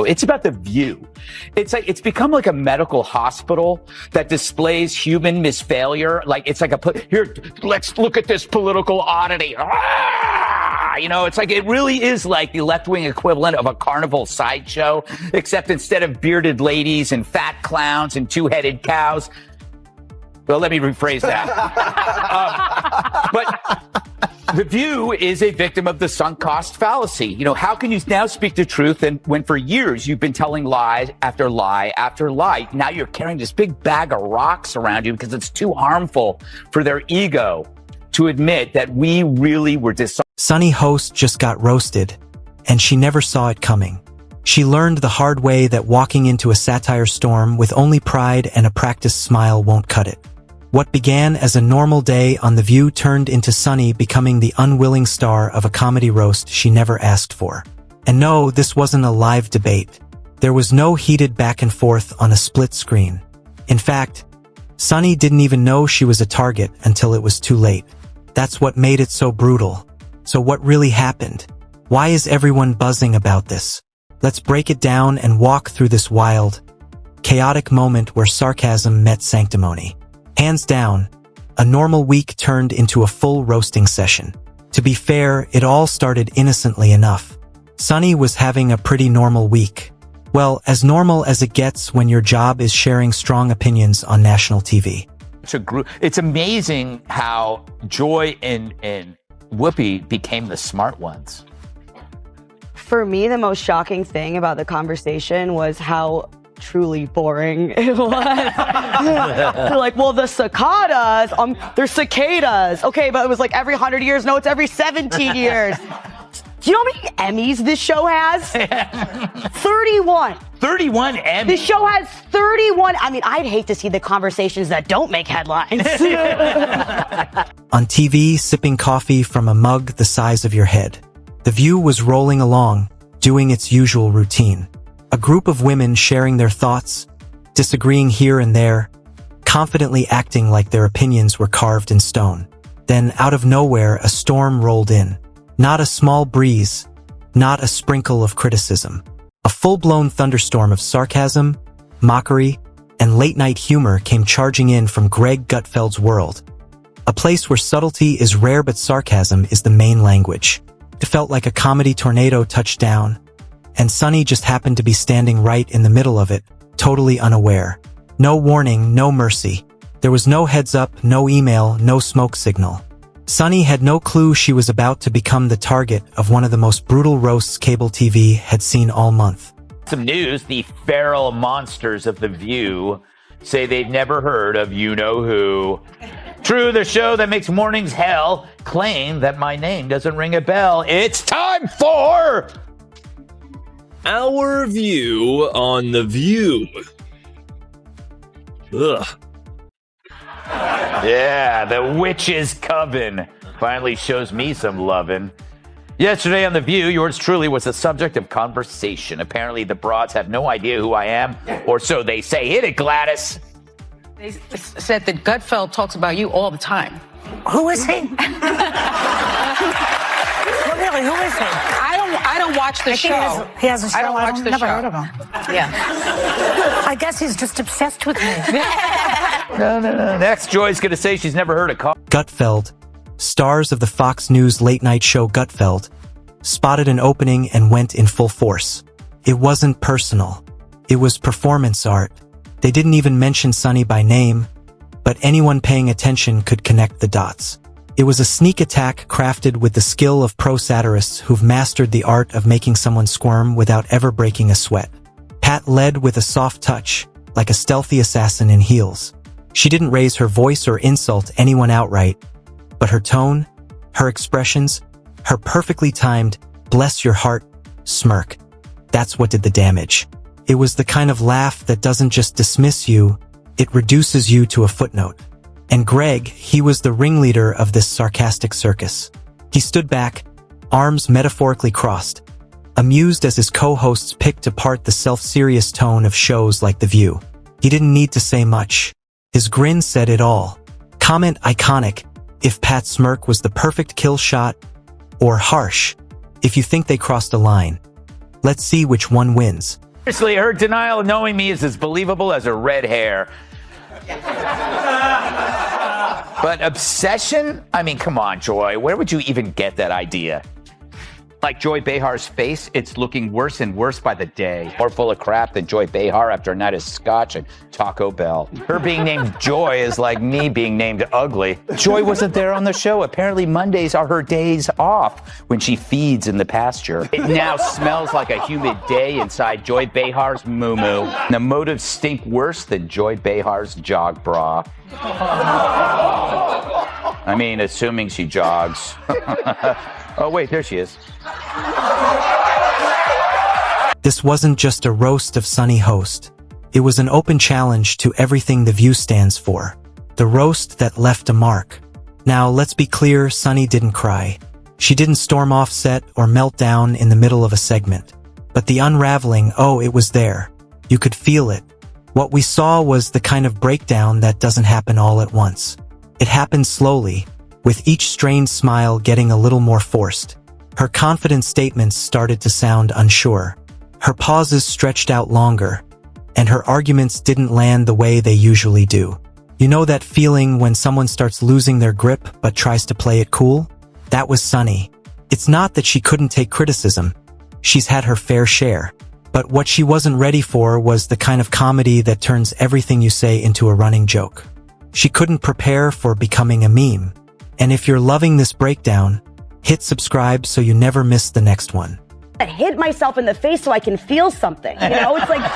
It's about the view. It's become like a medical hospital that displays human misfailure. Like it's like here, let's look at this political oddity. It's like it really is like the left-wing equivalent of a carnival sideshow, except instead of bearded ladies and fat clowns and two-headed cows. Well, let me rephrase that. But The View is a victim of the sunk cost fallacy. How can you now speak the truth when for years you've been telling lie after lie after lie? Now you're carrying this big bag of rocks around you because it's too harmful for their ego to admit that we really were dishonest. Sunny host just got roasted, and she never saw it coming. She learned the hard way that walking into a satire storm with only pride and a practiced smile won't cut it. What began as a normal day on The View turned into Sunny becoming the unwilling star of a comedy roast she never asked for. And no, this wasn't a live debate. There was no heated back and forth on a split screen. In fact, Sunny didn't even know she was a target until it was too late. That's what made it so brutal. So what really happened? Why is everyone buzzing about this? Let's break it down and walk through this wild, chaotic moment where sarcasm met sanctimony. Hands down, a normal week turned into a full roasting session. To be fair, it all started innocently enough. Sunny was having a pretty normal week. Well, as normal as it gets when your job is sharing strong opinions on national TV. It's amazing how Joy and Whoopi became the smart ones. For me, the most shocking thing about the conversation was how truly boring it was. They're like, well, the cicadas, they're cicadas. Okay, but it was like every 100 years. No, it's every 17 years. Do you know how many Emmys this show has? 31. 31 Emmys? This show has 31. I mean, I'd hate to see the conversations that don't make headlines. On TV, sipping coffee from a mug the size of your head. The View was rolling along, doing its usual routine. A group of women sharing their thoughts, disagreeing here and there, confidently acting like their opinions were carved in stone. Then, out of nowhere, a storm rolled in. Not a small breeze, not a sprinkle of criticism. A full-blown thunderstorm of sarcasm, mockery, and late-night humor came charging in from Greg Gutfeld's world. A place where subtlety is rare but sarcasm is the main language. It felt like a comedy tornado touched down, and Sunny just happened to be standing right in the middle of it, totally unaware. No warning, no mercy. There was no heads up, no email, no smoke signal. Sunny had no clue she was about to become the target of one of the most brutal roasts cable TV had seen all month. Some news, the feral monsters of The View say they've never heard of you-know-who. True, the show that makes mornings hell claim that my name doesn't ring a bell. It's time for our view on The View. Ugh. Yeah, the witch's coven finally shows me some lovin'. Yesterday on The View, yours truly was the subject of conversation. Apparently the broads have no idea who I am, or so they say. Hit it, Gladys. They said that Gutfeld talks about you all the time. Who is he? Well, really, who is he? I don't watch the show. He has a show. I don't watch the never show. heard of him. Yeah. I guess he's just obsessed with me. No. Next, Joy's going to say she's never heard of Gutfeld, stars of the Fox News late-night show Gutfeld, spotted an opening and went in full force. It wasn't personal. It was performance art. They didn't even mention Sunny by name, but anyone paying attention could connect the dots. It was a sneak attack crafted with the skill of pro satirists who've mastered the art of making someone squirm without ever breaking a sweat. Pat led with a soft touch, like a stealthy assassin in heels. She didn't raise her voice or insult anyone outright, but her tone, her expressions, her perfectly timed, bless your heart, smirk. That's what did the damage. It was the kind of laugh that doesn't just dismiss you, it reduces you to a footnote. And Greg, he was the ringleader of this sarcastic circus. He stood back, arms metaphorically crossed, amused as his co-hosts picked apart the self-serious tone of shows like The View. He didn't need to say much. His grin said it all. Comment iconic if Pat's smirk was the perfect kill shot, or harsh if you think they crossed a line. Let's see which one wins. Seriously, her denial of knowing me is as believable as her red hair. But obsession? I mean, come on, Joy. Where would you even get that idea? Like Joy Behar's face, it's looking worse and worse by the day. More full of crap than Joy Behar after a night of scotch and Taco Bell. Her being named Joy is like me being named ugly. Joy wasn't there on the show. Apparently Mondays are her days off when she feeds in the pasture. It now smells like a humid day inside Joy Behar's moo-moo. The motives stink worse than Joy Behar's jog bra. I mean, assuming she jogs. Oh, wait, there she is. This wasn't just a roast of Sunny Host. It was an open challenge to everything The View stands for. The roast that left a mark. Now, let's be clear, Sunny didn't cry. She didn't storm off set or melt down in the middle of a segment. But the unraveling, oh, it was there. You could feel it. What we saw was the kind of breakdown that doesn't happen all at once. It happened slowly, with each strained smile getting a little more forced. Her confident statements started to sound unsure. Her pauses stretched out longer, and her arguments didn't land the way they usually do. You know that feeling when someone starts losing their grip but tries to play it cool? That was Sunny. It's not that she couldn't take criticism. She's had her fair share. But what she wasn't ready for was the kind of comedy that turns everything you say into a running joke. She couldn't prepare for becoming a meme. And if you're loving this breakdown, hit subscribe so you never miss the next one. I hit myself in the face so I can feel something. You know, it's like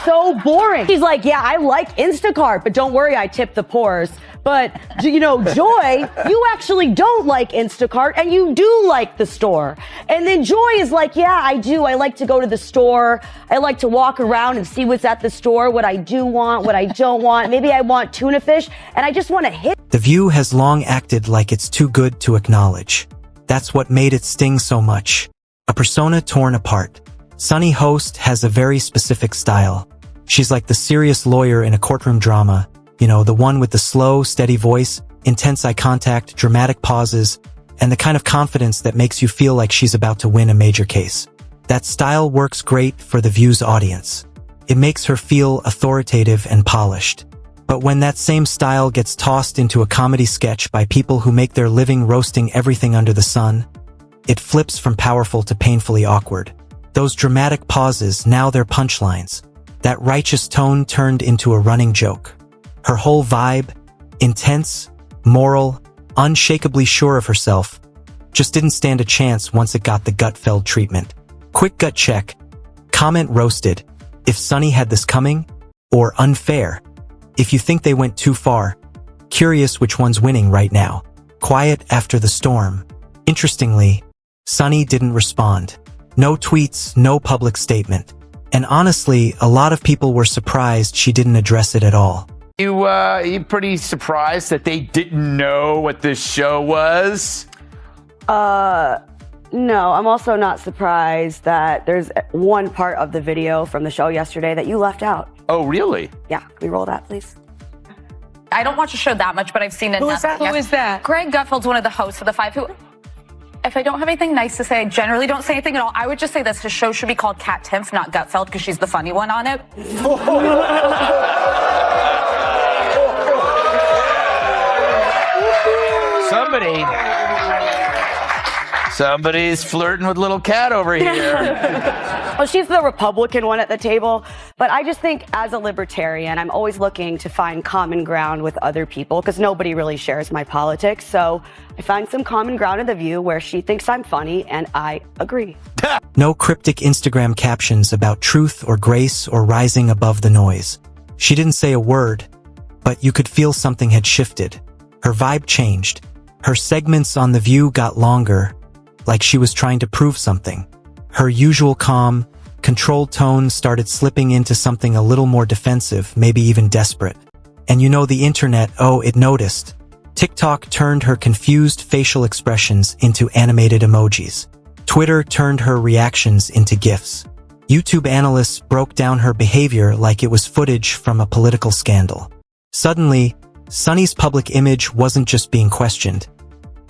so boring. She's like, yeah, I like Instacart, but don't worry, I tip the poors. But, you know, Joy, you actually don't like Instacart and you do like the store. And then Joy is like, yeah, I do. I like to go to the store. I like to walk around and see what's at the store, what I do want, what I don't want. Maybe I want tuna fish and I just want to hit. The View has long acted like it's too good to acknowledge. That's what made it sting so much. A persona torn apart. Sunny Host has a very specific style. She's like the serious lawyer in a courtroom drama. You know, the one with the slow, steady voice, intense eye contact, dramatic pauses, and the kind of confidence that makes you feel like she's about to win a major case. That style works great for The View's audience. It makes her feel authoritative and polished. But when that same style gets tossed into a comedy sketch by people who make their living roasting everything under the sun, it flips from powerful to painfully awkward. Those dramatic pauses, now they're punchlines. That righteous tone turned into a running joke. Her whole vibe, intense, moral, unshakably sure of herself, just didn't stand a chance once it got the Gutfeld treatment. Quick gut check. Comment roasted if Sunny had this coming, or unfair if you think they went too far. Curious which one's winning right now. Quiet after the storm. Interestingly, Sunny didn't respond. No tweets, no public statement. And honestly, a lot of people were surprised she didn't address it at all. You pretty surprised that they didn't know what this show was? No, I'm also not surprised that there's one part of the video from the show yesterday that you left out. Oh, really? Yeah, can we roll that, please? I don't watch the show that much, but I've seen it. Who is that? Who is that? Greg Gutfeld's one of the hosts of The Five, who, if I don't have anything nice to say, I generally don't say anything at all. I would just say this, his show should be called Kat Timpf, not Gutfeld, because she's the funny one on it. Somebody's flirting with little Cat over here. Well, she's the Republican one at the table, but I just think as a libertarian, I'm always looking to find common ground with other people because nobody really shares my politics. So I find some common ground in The View where she thinks I'm funny and I agree. No cryptic Instagram captions about truth or grace or rising above the noise. She didn't say a word, but you could feel something had shifted. Her vibe changed. Her segments on The View got longer, like she was trying to prove something. Her usual calm, controlled tone started slipping into something a little more defensive, maybe even desperate. And you know the internet, oh, it noticed. TikTok turned her confused facial expressions into animated emojis. Twitter turned her reactions into GIFs. YouTube analysts broke down her behavior like it was footage from a political scandal. Suddenly, Sunny's public image wasn't just being questioned.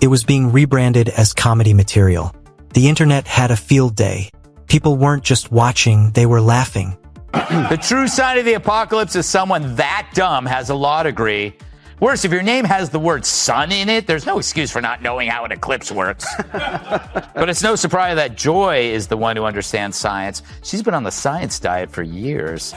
It was being rebranded as comedy material. The internet had a field day. People weren't just watching, they were laughing. The true sign of the apocalypse is someone that dumb has a law degree. Worse, if your name has the word sun in it, there's no excuse for not knowing how an eclipse works. But it's no surprise that Joy is the one who understands science. She's been on the science diet for years.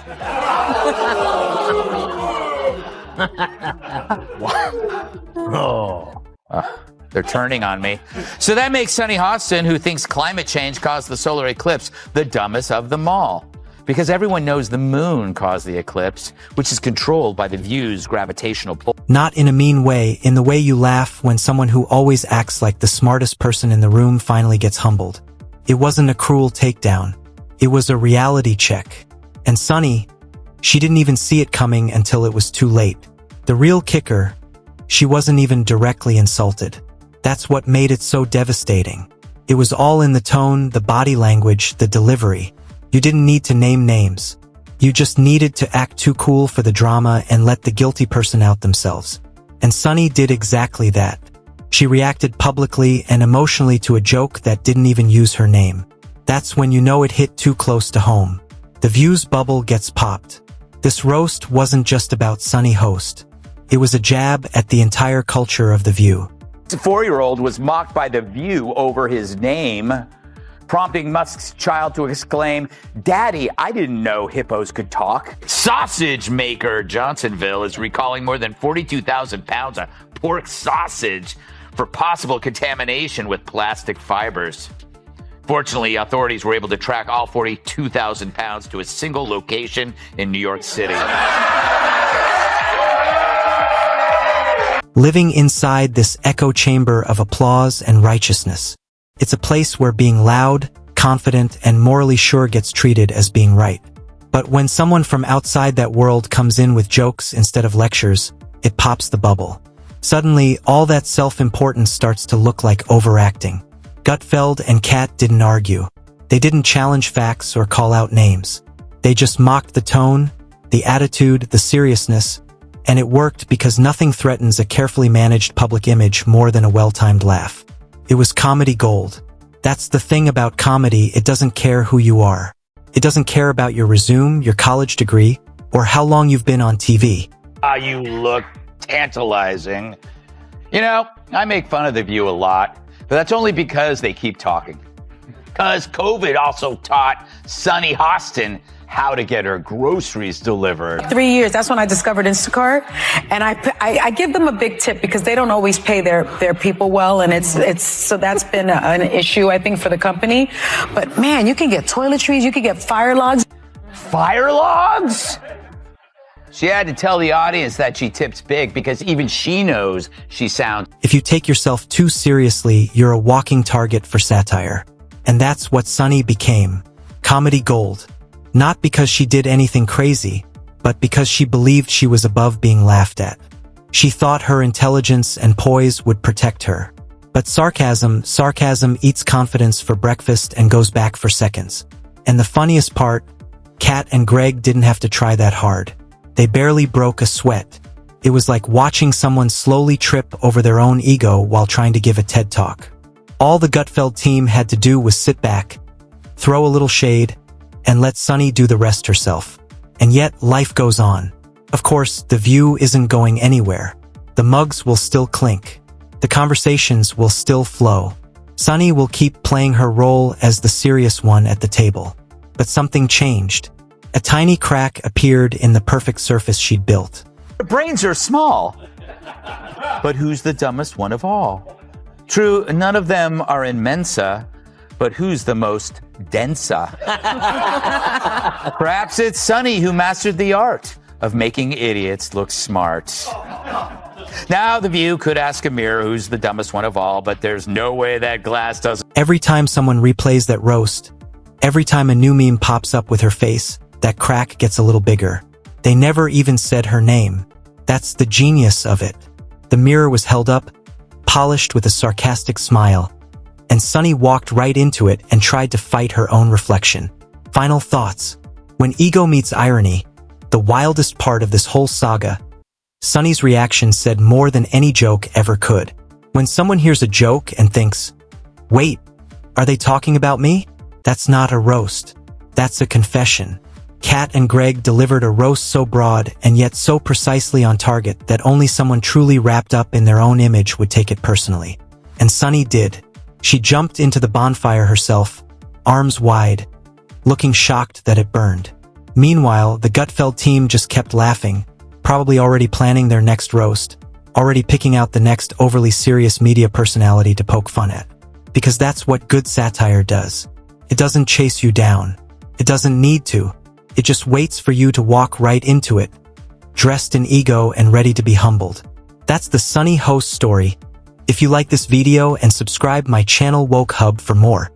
They're turning on me. So that makes Sunny Hostin, who thinks climate change caused the solar eclipse, the dumbest of them all. Because everyone knows the moon caused the eclipse, which is controlled by the View's gravitational pull. Not in a mean way, in the way you laugh when someone who always acts like the smartest person in the room finally gets humbled. It wasn't a cruel takedown. It was a reality check. And Sunny, she didn't even see it coming until it was too late. The real kicker, she wasn't even directly insulted. That's what made it so devastating. It was all in the tone, the body language, the delivery. You didn't need to name names. You just needed to act too cool for the drama and let the guilty person out themselves. And Sunny did exactly that. She reacted publicly and emotionally to a joke that didn't even use her name. That's when you know it hit too close to home. The View's bubble gets popped. This roast wasn't just about Sunny Host. It was a jab at the entire culture of The View. The 4-year-old was mocked by The View over his name, prompting Musk's child to exclaim, "Daddy, I didn't know hippos could talk." Sausage maker Johnsonville is recalling more than 42,000 pounds of pork sausage for possible contamination with plastic fibers. Fortunately, authorities were able to track all 42,000 pounds to a single location in New York City. Living inside this echo chamber of applause and righteousness. It's a place where being loud, confident, and morally sure gets treated as being right. But when someone from outside that world comes in with jokes instead of lectures, it pops the bubble. Suddenly, all that self-importance starts to look like overacting. Gutfeld and Kat didn't argue. They didn't challenge facts or call out names. They just mocked the tone, the attitude, the seriousness, and it worked because nothing threatens a carefully managed public image more than a well-timed laugh. It was comedy gold. That's the thing about comedy, it doesn't care who you are. It doesn't care about your resume, your college degree, or how long you've been on TV. You look tantalizing. You know, I make fun of The View a lot, but that's only because they keep talking. Because COVID also taught Sunny Hostin how to get her groceries delivered. 3 years, that's when I discovered Instacart. And I give them a big tip because they don't always pay their people well. And it's so that's been an issue, I think, for the company. But man, you can get toiletries, you can get fire logs. Fire logs? She had to tell the audience that she tips big because even she knows she sounds. If you take yourself too seriously, you're a walking target for satire. And that's what Sunny became. Comedy gold. Not because she did anything crazy, but because she believed she was above being laughed at. She thought her intelligence and poise would protect her. But sarcasm eats confidence for breakfast and goes back for seconds. And the funniest part, Kat and Greg didn't have to try that hard. They barely broke a sweat. It was like watching someone slowly trip over their own ego while trying to give a TED Talk. All the Gutfeld team had to do was sit back, throw a little shade, and let Sunny do the rest herself. And yet, life goes on. Of course, The View isn't going anywhere. The mugs will still clink. The conversations will still flow. Sunny will keep playing her role as the serious one at the table. But something changed. A tiny crack appeared in the perfect surface she'd built. Their brains are small. But who's the dumbest one of all? True, none of them are in Mensa, but who's the most densa? Perhaps it's Sunny who mastered the art of making idiots look smart. Now The View could ask a mirror who's the dumbest one of all, but there's no way that glass doesn't. Every time someone replays that roast, every time a new meme pops up with her face, that crack gets a little bigger. They never even said her name. That's the genius of it. The mirror was held up, polished with a sarcastic smile, and Sunny walked right into it and tried to fight her own reflection. Final thoughts. When ego meets irony, the wildest part of this whole saga, Sunny's reaction said more than any joke ever could. When someone hears a joke and thinks, "Wait, are they talking about me?" That's not a roast. That's a confession. Kat and Greg delivered a roast so broad and yet so precisely on target that only someone truly wrapped up in their own image would take it personally. And Sunny did. She jumped into the bonfire herself, arms wide, looking shocked that it burned. Meanwhile, the Gutfeld team just kept laughing, probably already planning their next roast, already picking out the next overly serious media personality to poke fun at. Because that's what good satire does. It doesn't chase you down. It doesn't need to. It just waits for you to walk right into it, dressed in ego and ready to be humbled. That's the Sunny host story. If you like this video and subscribe my channel Woke Hub for more.